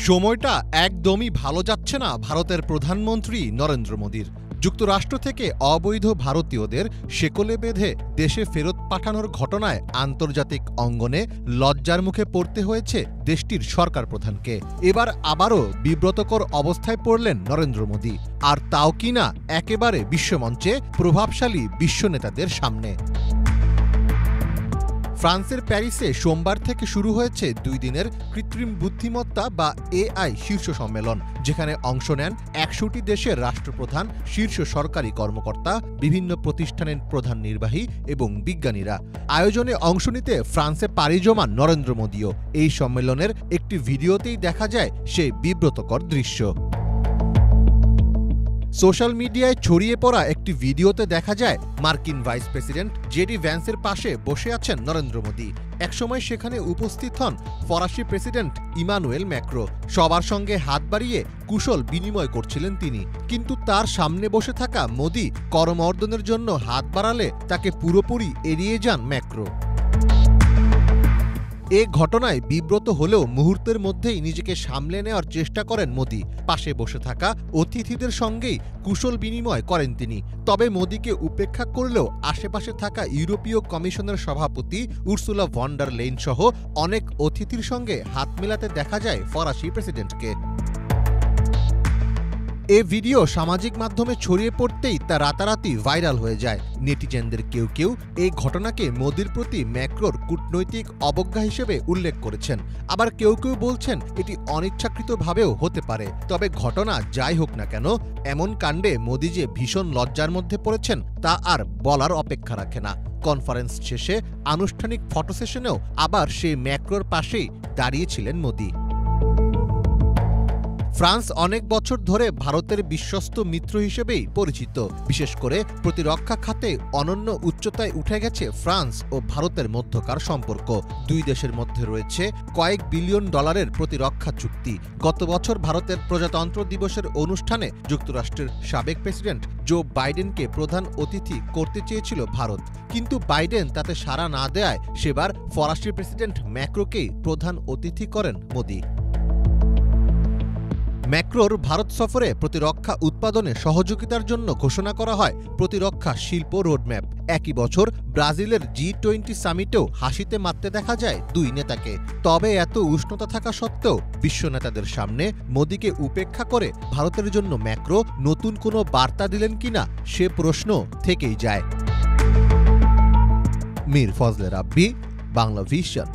সময়টা একদমই ভালো যাচ্ছে না ভারতের প্রধানমন্ত্রী নরেন্দ্র মোদীর। যুক্তরাষ্ট্র থেকে অবৈধ ভারতীয়দের শেকলে বেঁধে দেশে ফেরত পাঠানোর ঘটনায় আন্তর্জাতিক অঙ্গনে লজ্জার মুখে পড়তে হয়েছে দেশটির সরকার প্রধানকে। এবার আবারও বিব্রতকর অবস্থায় পড়লেন নরেন্দ্র মোদী, আর তাও কিনা একেবারে বিশ্বমঞ্চে প্রভাবশালী বিশ্ব নেতাদের সামনে। ফ্রান্সের প্যারিসে সোমবার থেকে শুরু হয়েছে 2 দিনের কৃত্রিম বুদ্ধিমত্তা বা এআই শীর্ষ সম্মেলন, যেখানে অংশ নেন 100টি দেশের রাষ্ট্রপ্রধান, শীর্ষ সরকারি কর্মকর্তা, বিভিন্ন প্রতিষ্ঠানের প্রধান নির্বাহী এবং বিজ্ঞানীরা। আয়োজনে অংশ নিতে ফ্রান্সে পাড়ি জমান নরেন্দ্র মোদীও। এই সম্মেলনের একটি ভিডিওতেই দেখা যায় সেই বিব্রতকর দৃশ্য। সোশ্যাল মিডিয়ায় ছড়িয়ে পড়া একটি ভিডিওতে দেখা যায় মার্কিন ভাইস প্রেসিডেন্ট জেডি ভ্যান্সের পাশে বসে আছেন নরেন্দ্র মোদী। একসময় সেখানে উপস্থিত হন ফরাসি প্রেসিডেন্ট ইমানুয়েল ম্যাক্রো। সবার সঙ্গে হাত বাড়িয়ে কুশল বিনিময় করছিলেন তিনি, কিন্তু তার সামনে বসে থাকা মোদী করমর্দনের জন্য হাত বাড়ালে তাকে পুরোপুরি এড়িয়ে যান ম্যাক্রো। এ ঘটনায় বিব্রত হলেও মুহূর্তের মধ্যেই নিজেকে সামলে নেওয়ার চেষ্টা করেন মোদী। পাশে বসে থাকা অতিথিদের সঙ্গেই কুশল বিনিময় করেন তিনি। তবে মোদীকে উপেক্ষা করলেও আশেপাশে থাকা ইউরোপীয় কমিশনের সভাপতি উর্সুলা ভন ডার লেইন সহ অনেক অতিথির সঙ্গে হাত মেলাতে দেখা যায় ফরাসি প্রেসিডেন্টকে। এ ভিডিও সামাজিক মাধ্যমে ছড়িয়ে পড়তেই তা রাতারাতি ভাইরাল হয়ে যায়। নেটিজেনদের কেউ কেউ এই ঘটনাকে মোদীর প্রতি ম্যাক্রোর কূটনৈতিক অবজ্ঞা হিসেবে উল্লেখ করেছেন, আবার কেউ কেউ বলছেন এটি অনিচ্ছাকৃতভাবেও হতে পারে। তবে ঘটনা যাই হোক না কেন, এমন কাণ্ডে মোদী যে ভীষণ লজ্জার মধ্যে পড়েছেন তা আর বলার অপেক্ষা রাখে না। কনফারেন্স শেষে আনুষ্ঠানিক ফটো সেশনেও আবার সেই ম্যাক্রোর পাশেই দাঁড়িয়েছিলেন মোদী। ফ্রান্স অনেক বছর ধরে ভারতের বিশ্বস্ত মিত্র হিসেবেই পরিচিত। বিশেষ করে প্রতিরক্ষা খাতে অনন্য উচ্চতায় উঠে গেছে ফ্রান্স ও ভারতের মধ্যকার সম্পর্ক। 2 দেশের মধ্যে রয়েছে কয়েক বিলিয়ন ডলারের প্রতিরক্ষা চুক্তি। গত বছর ভারতের প্রজাতন্ত্র দিবসের অনুষ্ঠানে যুক্তরাষ্ট্রের সাবেক প্রেসিডেন্ট জো বাইডেনকে প্রধান অতিথি করতে চেয়েছিল ভারত, কিন্তু বাইডেন তাতে সাড়া না দেয়ায় সেবার ফরাসি প্রেসিডেন্ট ম্যাক্রোকেই প্রধান অতিথি করেন মোদী। ম্যাক্রোর ভারত সফরে প্রতিরক্ষা উৎপাদনে সহযোগিতার জন্য ঘোষণা করা হয় প্রতিরক্ষা শিল্প রোডম্যাপ। একই বছর ব্রাজিলের G20 সামিটেও হাসিতে মাততে দেখা যায় 2 নেতাকে। তবে এত উষ্ণতা থাকা সত্ত্বেও বিশ্ব নেতাদের সামনে মোদীকে উপেক্ষা করে ভারতের জন্য ম্যাক্রো নতুন কোনো বার্তা দিলেন কিনা সে প্রশ্ন থেকেই যায়। মীর ফজলে রাব্বি, বাংলা ভিশন।